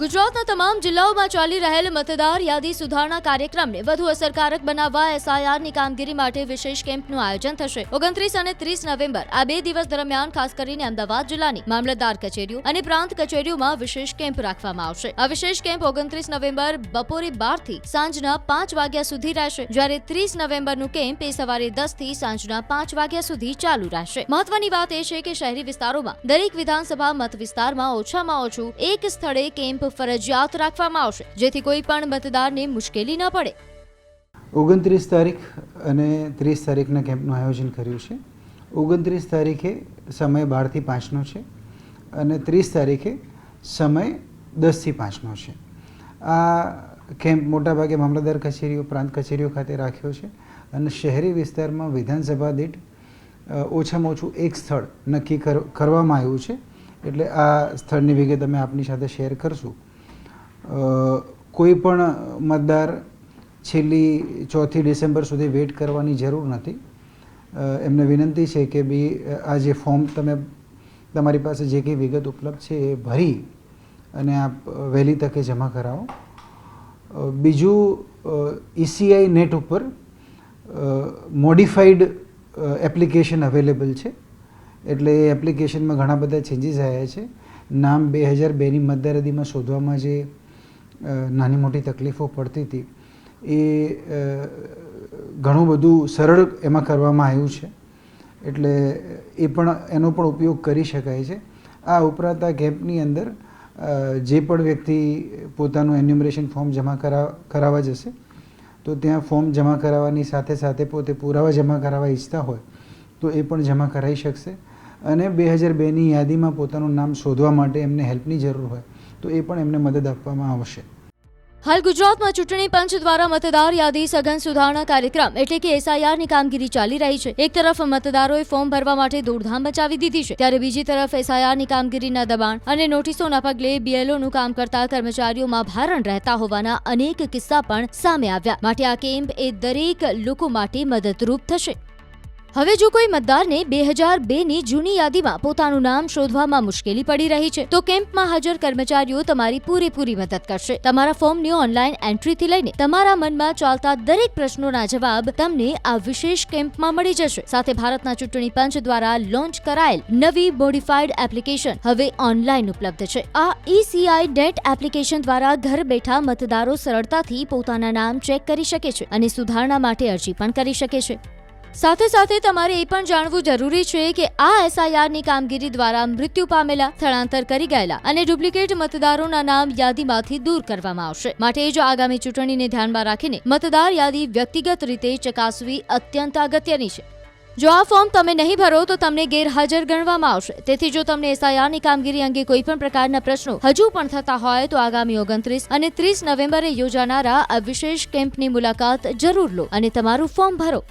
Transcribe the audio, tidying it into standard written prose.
ગુજરાતના તમામ જિલ્લાઓમાં ચાલી રહેલ મતદાર યાદી સુધારણા કાર્યક્રમને વધુ અસરકારક બનાવવા એસઆઈઆરની કામગીરી માટે વિશેષ કેમ્પનું આયોજન થશે। 29 અને 30 નવેમ્બર આ 2 દિવસ દરમિયાન ખાસ કરીને અમદાવાદ જિલ્લાની મામલતદાર કચેરીઓ અને પ્રાંત કચેરીઓમાં વિશેષ કેમ્પ રાખવામાં આવશે। આ વિશેષ કેમ્પ 29 નવેમ્બર બપોરે 12 થી સાંજના 5 વાગ્યા સુધી રહેશે, જ્યારે 30 નવેમ્બરનું કેમ્પ એ સવારે 10 થી સાંજના 5 વાગ્યા સુધી ચાલુ રહેશે। મહત્વની વાત એ છે કે શહેરી વિસ્તારોમાં દરેક વિધાનસભા મત વિસ્તારમાં ઓછામાં ઓછું એક સ્થળે કેમ્પ ફરજિયાત રાખવામાં આવશે, જેથી કોઈ પણ મતદારને મુશ્કેલી ન પડે। 29 તારીખ અને 30 તારીખના કેમ્પનું આયોજન કર્યું છે। 29 તારીખે સમય 12 થી 5નો છે અને 30 તારીખે સમય 10 થી 5નો છે। આ કેમ્પ મોટાભાગે મામલતદાર કચેરીઓ, પ્રાંત કચેરીઓ ખાતે રાખ્યો છે અને શહેરી વિસ્તારમાં વિધાનસભા દીઠ ઓછામાં ઓછું એક સ્થળ નક્કી કરવામાં આવ્યું છે, એટલે આ સ્થળની વિગત અમે આપની સાથે શેર કરશું। કોઈ પણ મતદાર છેલ્લી 4 ડિસેમ્બર સુધી વેઇટ કરવાની જરૂર નથી। એમને વિનંતી છે કે બી આ જે ફોર્મ તમારી પાસે જે કંઈ વિગત ઉપલબ્ધ છે એ ભરી અને આપ વહેલી તકે જમા કરાવો। બીજું, ECI નેટ ઉપર મોડિફાઈડ એપ્લિકેશન અવેલેબલ છે, એટલે એ એપ્લિકેશનમાં ઘણા બધા ચેન્જીસ આવ્યા છે। નામ 2002ની મતદાર યાદીમાં શોધવામાં જે નાની મોટી તકલીફો પડતી હતી એ ઘણું બધું સરળ એમાં કરવામાં આવ્યું છે, એટલે એનો પણ ઉપયોગ કરી શકાય છે। આ ઉપરાંત આ કેમ્પની અંદર જે પણ વ્યક્તિ પોતાનું એન્યુમરેશન ફોર્મ જમા કરાવવા જશે તો ત્યાં ફોર્મ જમા કરાવવાની સાથે સાથે પોતે પુરાવા જમા કરાવવા ઈચ્છતા હોય તો એ પણ જમા કરાવી શકશે। અને 2002ની યાદીમાં પોતાનું નામ શોધવા માટે એમને હેલ્પની જરૂર હોય તો એ પણ એમને મદદ આપવામાં આવશે। હાલ ગુજરાતમાં ચૂંટણી પંચ દ્વારા મતદાર યાદી સઘન સુધારણા કાર્યક્રમ એટલે કે એસઆઈઆરની કામગીરી ચાલી રહી છે। એક તરફ મતદારોએ ફોર્મ ભરવા માટે દોડધામ મચાવી દીધી છે, ત્યારે બીજી તરફ એસઆઈઆરની કામગીરીના દબાણ અને નોટિસોના પગલે બીએલઓનું કામ કરતા કર્મચારીઓમાં ભારણ રહેતા હોવાના અનેક કિસ્સા પણ સામે આવ્યા। માટે આ કેમ્પ એ દરેક લોકો માટે મદદરૂપ થશે। હવે જો કોઈ મતદારને 2002ની જૂની યાદીમાં પોતાનું નામ શોધવામાં મુશ્કેલી પડી રહી છે તો કેમ્પમાં હાજર કર્મચારીઓ તમારી પૂરેપૂરી મદદ કરશે। તમારા ફોર્મની ઓનલાઈન એન્ટ્રીથી લઈને તમારા મનમાં ચાલતા દરેક પ્રશ્નોના જવાબ તમને આ વિશેષ કેમ્પમાં મળી જશે। સાથે ભારતના ચૂંટણી પંચ દ્વારા લોન્ચ કરાયેલ નવી મોડિફાઈડ એપ્લિકેશન હવે ઓનલાઈન ઉપલબ્ધ છે। આ ECI નેટ એપ્લિકેશન દ્વારા ઘર બેઠા મતદારો સરળતાથી પોતાના નામ ચેક કરી શકે છે અને સુધારણા માટે અરજી પણ કરી શકે છે। સાથે સાથે તમારે એ પણ જાણવું જરૂરી છે કે આ એસઆઈઆરની કામગીરી દ્વારા મૃત્યુ પામેલા, સ્થળાંતર કરી ગયેલા અને ડુપ્લિકેટ મતદારોના નામ યાદીમાંથી દૂર કરવામાં આવશે। માટે જો આગામી ચૂંટણીને ધ્યાનમાં રાખીને મતદાર યાદી વ્યક્તિગત રીતે ચકાસવી અત્યંત અગત્યની છે। જો આ ફોર્મ તમે નહીં ભરો તો તમને ગેરહાજર ગણવામાં આવશે। તેથી જો તમને એસઆઈઆરની કામગીરી અંગે કોઈ પણ પ્રકારના પ્રશ્નો હજુ પણ થતા હોય તો આગામી 29 અને 30 નવેમ્બરે યોજાનારા આ વિશેષ કેમ્પની મુલાકાત જરૂર લો અને તમારું ફોર્મ ભરો।